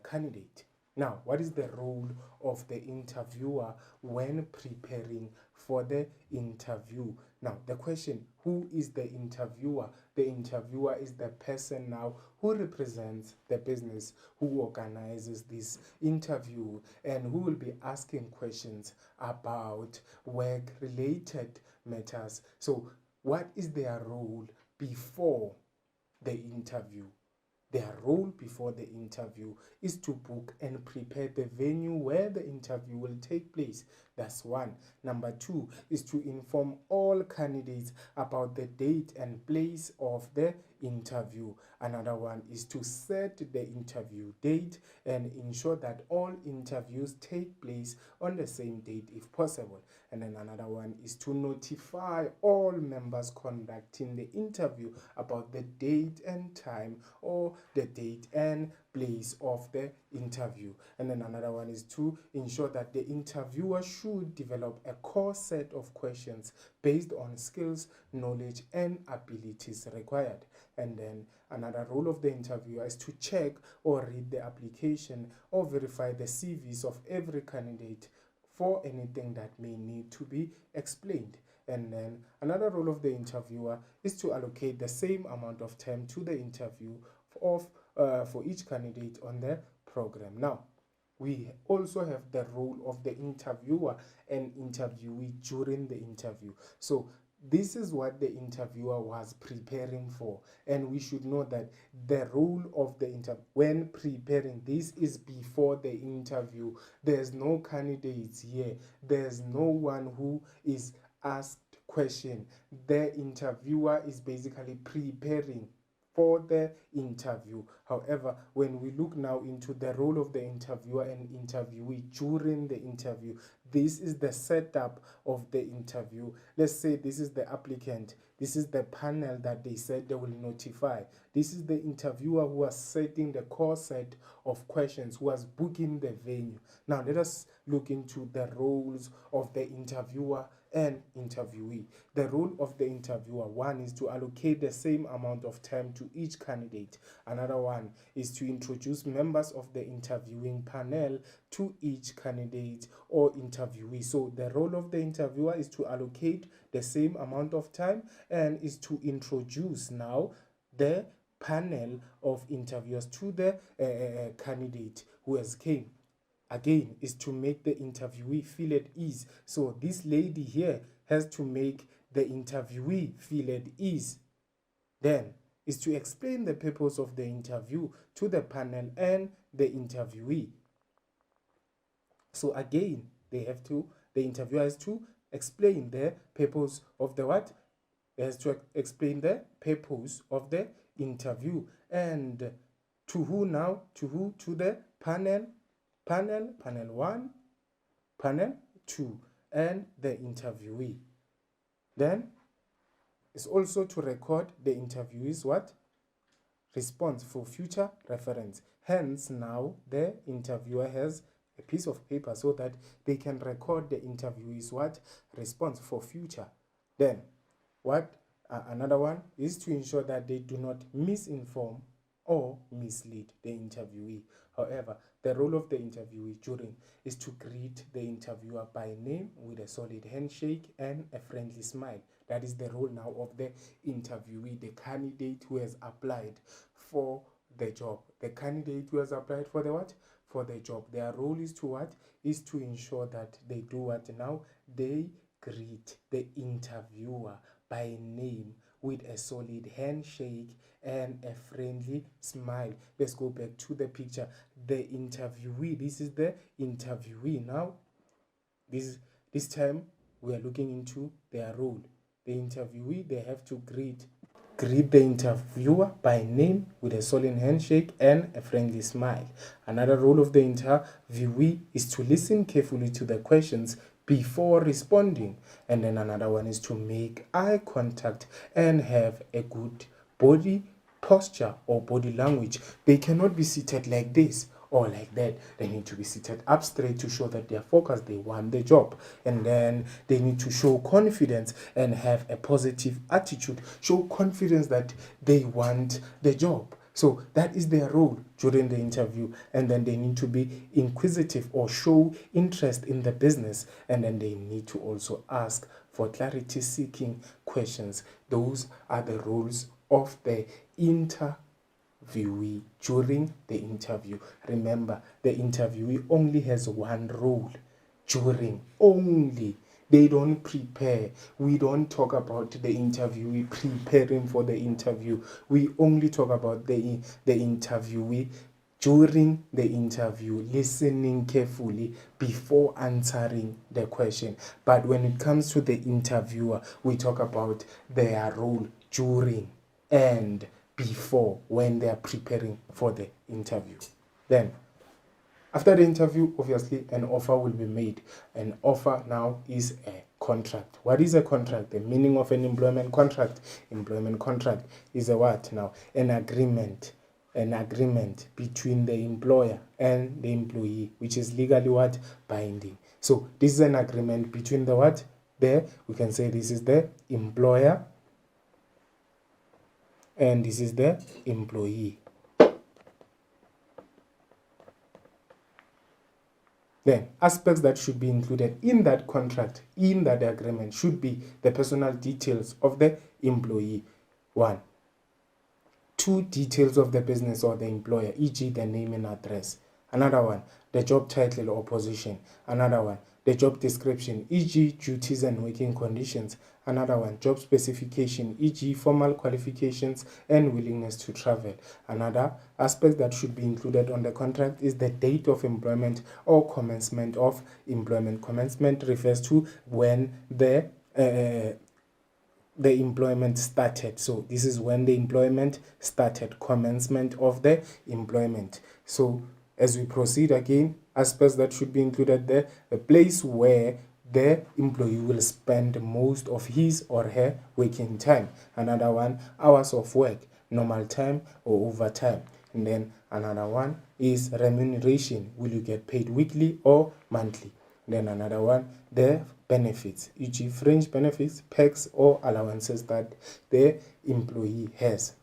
candidate. Now, what is the role of the interviewer when preparing for the interview? Now, the question, who is the interviewer? The interviewer is the person now who represents the business, who organizes this interview, and who will be asking questions about work-related matters. So, what is their role before the interview? Their role before the interview is to book and prepare the venue where the interview will take place. That's one. Number two is to inform all candidates about the date and place of the interview. Another one is to set the interview date and ensure that all interviews take place on the same date if possible. And then another one is to notify all members conducting the interview about the date and time, or the date and place of the interview. And then another one is to ensure that the interviewer should develop a core set of questions based on skills, knowledge, and abilities required. And then another role of the interviewer is to check or read the application or verify the CVs of every candidate for anything that may need to be explained. And then another role of the interviewer is to allocate the same amount of time to the interview for each candidate on the program. Now, we also have the role of the interviewer and interviewee during the interview. So this is what the interviewer was preparing for, and we should know that the role of the when preparing, this is before the interview. There's no candidates here, there's no one who is asked question. The interviewer is basically preparing for the interview. However, when we look now into the role of the interviewer and interviewee during the interview, this is the setup of the interview. Let's say this is the applicant, this is the panel that they said they will notify. This is the interviewer who was setting the core set of questions, who was booking the venue. Now let us look into the roles of the interviewer and interviewee. The role of the interviewer, one is to allocate the same amount of time to each candidate. Another one is to introduce members of the interviewing panel to each candidate or interviewee. So the role of the interviewer is to allocate the same amount of time and is to introduce now the panel of interviewers to the candidate who has came. Again, is to make the interviewee feel at ease. So this lady here has to make the interviewee feel at ease. Then is to explain the purpose of the interview to the panel and the interviewee. So again, the interviewer has to explain the purpose of the what? It has to explain the purpose of the interview. And to who now? To who? To the panel 1, panel 2, and the interviewee. Then it's also to record the interviewee's what? Response for future reference. Hence, now the interviewer has a piece of paper so that they can record the interviewee's what? Response for future. Then what? Another one is to ensure that they do not misinform or mislead the interviewee. However, the role of the interviewee during is to greet the interviewer by name with a solid handshake and a friendly smile. That is the role now of the interviewee, the candidate who has applied for the job. The candidate who has applied for the what? For the job. Their role is to what? Is to ensure that they do what now? They greet the interviewer by name with a solid handshake and a friendly smile. Let's go back to the picture. The interviewee, this is the interviewee. Now, this time we are looking into their role. The interviewee, they have to greet the interviewer by name with a solid handshake and a friendly smile. Another role of the interviewee is to listen carefully to the questions before responding. And then another one is to make eye contact and have a good body posture or body language. They cannot be seated like this or like that. They need to be seated up straight to show that they are focused, they want the job. And then they need to show confidence and have a positive attitude. Show confidence that they want the job. So that is their role during the interview, and then they need to be inquisitive or show interest in the business, and then they need to also ask for clarity seeking questions. Those are the roles of the interviewee during the interview. Remember, the interviewee only has one role during, only. They don't prepare. We don't talk about the interviewee preparing for the interview. We only talk about the interviewee during the interview, listening carefully before answering the question. But when it comes to the interviewer, we talk about their role during and before, when they are preparing for the interview. Then, after the interview, obviously, an offer will be made. An offer now is a contract. What is a contract? The meaning of an employment contract. Employment contract is a what now? An agreement. An agreement between the employer and the employee, which is legally what? Binding. So this is an agreement between the what? We can say this is the employer and this is the employee. Then, aspects that should be included in that contract, in that agreement, should be the personal details of the employee. 1. 2 details of the business or the employer, e.g. the name and address. Another one, the job title or position. Another one, the job description, e.g. duties and working conditions. Another one, job specification, e.g. formal qualifications and willingness to travel. Another aspect that should be included on the contract is the date of employment or commencement of employment. Commencement refers to when the employment started. So this is when the employment started, commencement of the employment. So as we proceed again, aspects that should be included there, the place where the employee will spend most of his or her working time. Another one, hours of work, normal time or overtime. And then another one is remuneration. Will you get paid weekly or monthly? Then another one, the benefits, e.g. fringe benefits, perks or allowances that the employee has.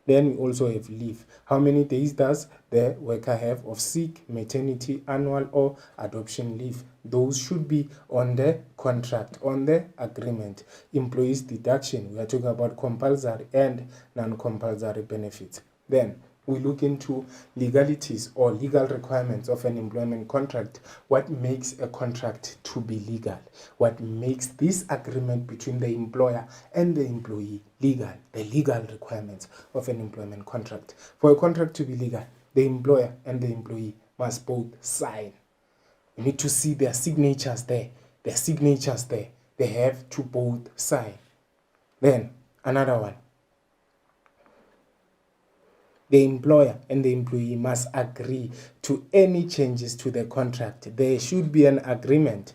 Then we also have leave. How many days does the worker have of sick, maternity, annual or adoption leave? Those should be on the contract, on the agreement. Employees deduction, we are talking about compulsory and non-compulsory benefits. Then we look into legalities or legal requirements of an employment contract. What makes a contract to be legal? What makes this agreement between the employer and the employee legal? The legal requirements of an employment contract. For a contract to be legal, the employer and the employee must both sign. You need to see their signatures there. Their signatures there. They have to both sign. Then, another one. The employer and the employee must agree to any changes to the contract. There should be an agreement.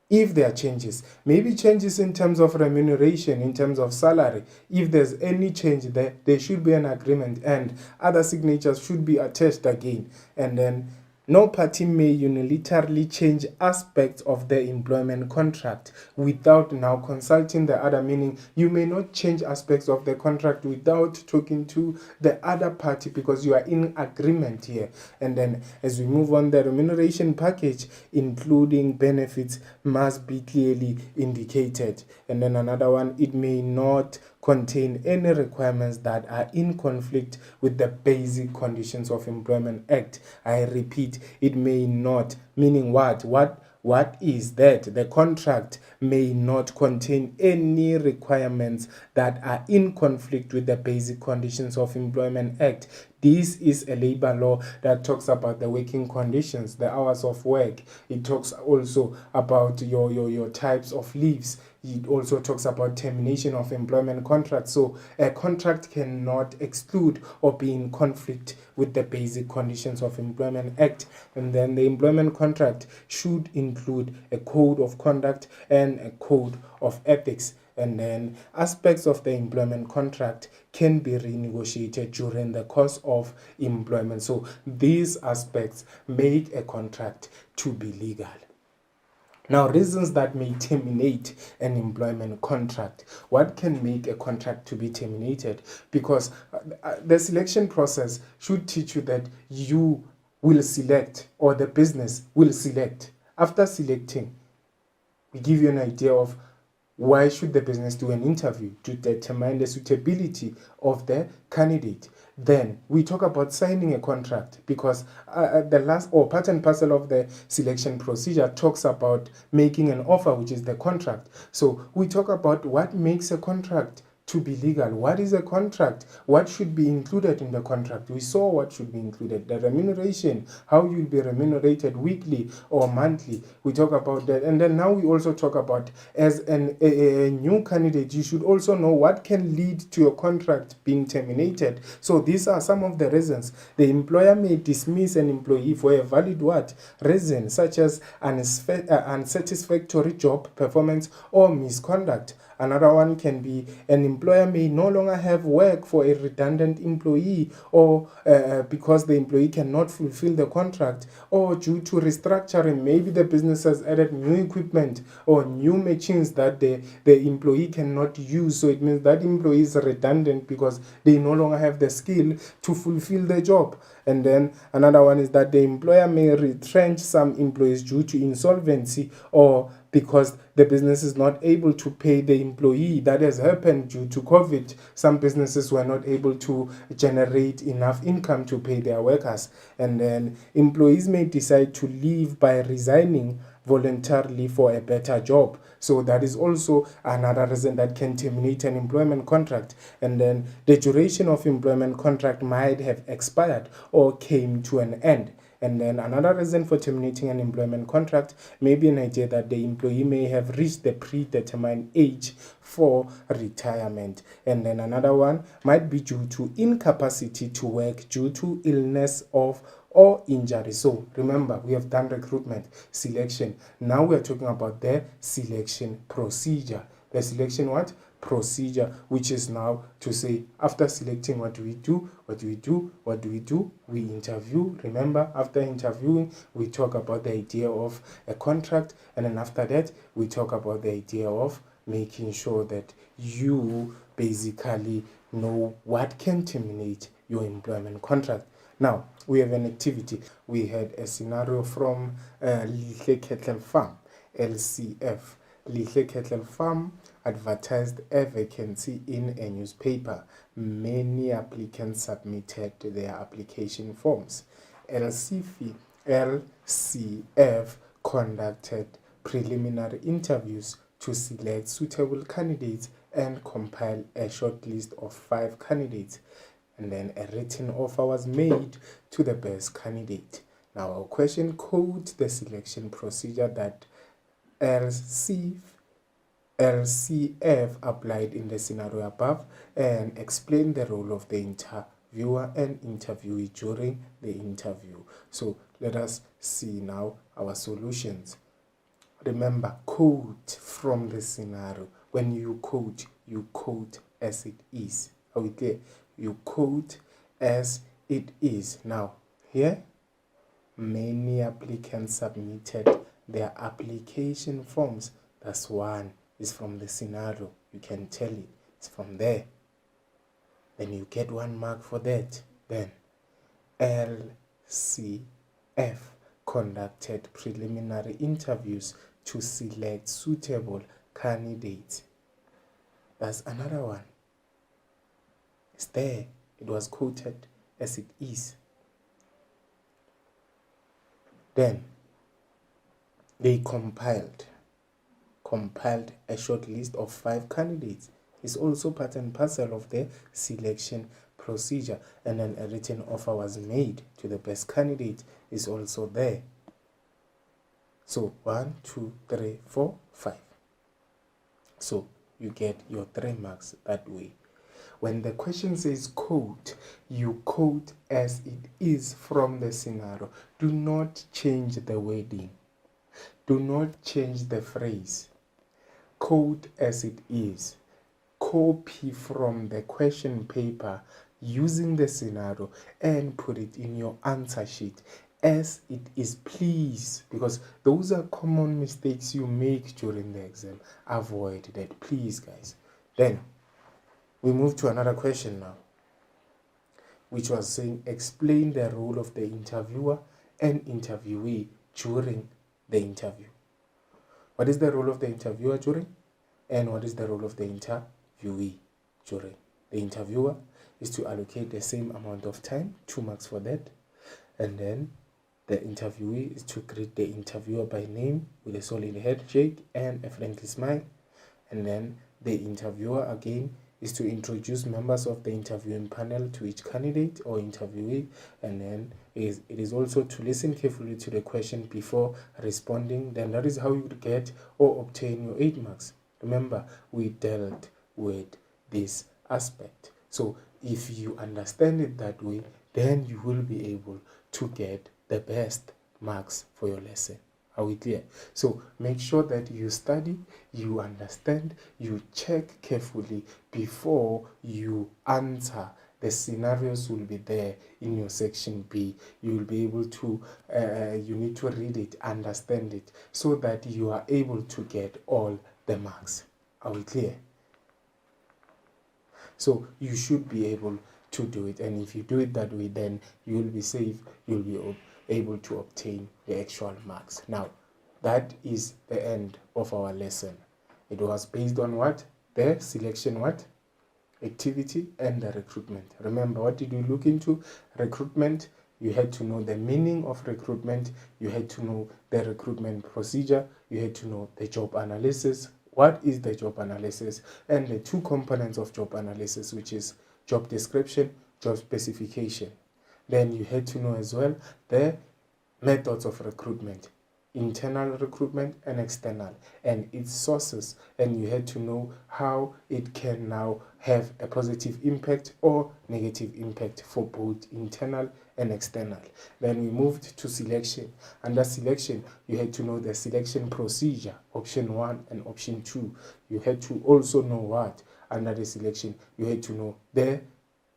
If there are changes, maybe changes in terms of remuneration, in terms of salary, if there's any change there should be an agreement and other signatures should be attached again. And then no party may unilaterally change aspects of the employment contract without now consulting the other, meaning you may not change aspects of the contract without talking to the other party because you are in agreement here. And then as we move on, the remuneration package, including benefits, must be clearly indicated. And then another one, it may not contain any requirements that are in conflict with the basic conditions of Employment Act. I repeat, it may not, meaning what? What is that? The contract may not contain any requirements that are in conflict with the basic conditions of Employment Act. This is a labor law that talks about the working conditions, the hours of work. It talks also about your types of leaves. It also talks about termination of employment contracts. So a contract cannot exclude or be in conflict with the basic conditions of Employment Act. And then the employment contract should include a code of conduct and a code of ethics. And then aspects of the employment contract can be renegotiated during the course of employment. So these aspects make a contract to be legal. Now, reasons that may terminate an employment contract. What can make a contract to be terminated? Because the selection process should teach you that you will select, or the business will select. After selecting, we give you an idea of why should the business do an interview to determine the suitability of the candidate. Then we talk about signing a contract, because the last, or part and parcel of the selection procedure, talks about making an offer, which is the contract. So we talk about what makes a contract to be legal. What is a contract? What should be included in the contract? We saw what should be included. The remuneration, how you'll be remunerated weekly or monthly. We talk about that. And then now we also talk about, as a new candidate, you should also know what can lead to your contract being terminated. So these are some of the reasons. The employer may dismiss an employee for a valid what? Reason, such as unsatisfactory job performance or misconduct. Another one can be an employer may no longer have work for a redundant employee, or because the employee cannot fulfill the contract, or due to restructuring, maybe the business has added new equipment or new machines that the employee cannot use. So it means that employee is redundant because they no longer have the skill to fulfill the job. And then another one is that the employer may retrench some employees due to insolvency, or because the business is not able to pay the employee. That has happened due to COVID. Some businesses were not able to generate enough income to pay their workers. And then employees may decide to leave by resigning voluntarily for a better job. So that is also another reason that can terminate an employment contract. And then the duration of employment contract might have expired or came to an end. And then another reason for terminating an employment contract may be an idea that the employee may have reached the predetermined age for retirement. And then another one might be due to incapacity to work due to illness or injury. So remember, we have done recruitment, selection. Now we are talking about the selection procedure. The selection what? Procedure, which is now to say, after selecting, what do we do? What do we do? What do we do? We interview. Remember, after interviewing, we talk about the idea of a contract, and then after that, we talk about the idea of making sure that you basically know what can terminate your employment contract. Now, we have an activity. We had a scenario from Lihle Kettle Farm, LCF. Lihle Kettle Farm advertised a vacancy in a newspaper. Many applicants submitted their application forms. LCF conducted preliminary interviews to select suitable candidates and compile a short list of 5 candidates. And then a written offer was made to the best candidate. Now our question codes the selection procedure that LCF applied in the scenario above, and explain the role of the interviewer and interviewee during the interview. So let us see now our solutions. Remember, quote from the scenario. When you quote as it is. Are we clear? You quote as it is. Now, here, many applicants submitted their application forms. That's one. Is from the scenario. You can tell it. It's from there. Then you get 1 mark for that. Then LCF conducted preliminary interviews to select suitable candidates. That's another one. It's there. It was quoted as it is. Then they compiled a short list of 5 candidates. It's also part and parcel of the selection procedure. And then a written offer was made to the best candidate. Is also there. So 1, 2, 3, 4, 5. So you get your 3 marks that way. When the question says quote, you quote as it is from the scenario. Do not change the wording. Do not change the phrase. Quote as it is. Copy from the question paper using the scenario and put it in your answer sheet. as it is please, because those are common mistakes you make during the exam. Avoid that, please, guys. Then we move to another question now, which was saying explain the role of the interviewer and interviewee during the interview. What is the role of the interviewer during, and what is the role of the interviewee during? The interviewer is to allocate the same amount of time, 2 marks for that, and then the interviewee is to greet the interviewer by name with a solid handshake and a friendly smile, and then the interviewer again is to introduce members of the interviewing panel to each candidate or interviewee, and then it is also to listen carefully to the question before responding. Then that is how you get or obtain your 8 marks. Remember, we dealt with this aspect. So if you understand it that way, then you will be able to get the best marks for your lesson. Are we clear? So make sure that you study, you understand, you check carefully before you answer. The scenarios will be there in your section B. You will be able to, you need to read it, understand it, so that you are able to get all the marks. Are we clear? So you should be able to do it, and if you do it that way, then you will be safe, you'll be able to obtain the actual marks. Now, that is the end of our lesson. It was based on what? The selection what? Activity and the recruitment. Remember, what did we look into? Recruitment. You had to know the meaning of recruitment. You had to know the recruitment procedure. You had to know the job analysis. What is the job analysis? And the 2 components of job analysis, which is job description, job specification. Then you had to know as well the methods of recruitment, internal recruitment and external, and its sources. And you had to know how it can now have a positive impact or negative impact for both internal and external. Then we moved to selection. Under selection, you had to know the selection procedure, option 1 and option 2. You had to also know what? Under the selection, you had to know the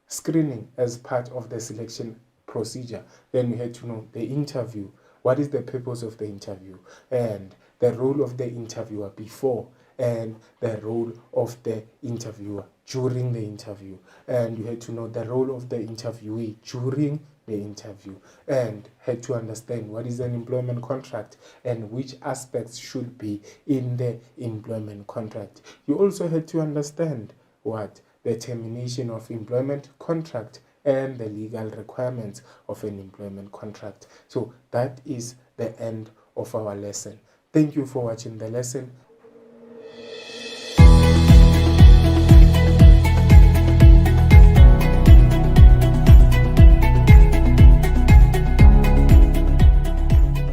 screening as part of the selection procedure. Then you had to know the interview. What is the purpose of the interview? And the role of the interviewer before, and the role of the interviewer during the interview. And you had to know the role of the interviewee during the interview, and had to understand what is an employment contract and which aspects should be in the employment contract. You also had to understand what? The termination of employment contract and the legal requirements of an employment contract. So that is the end of our lesson. Thank you for watching the lesson.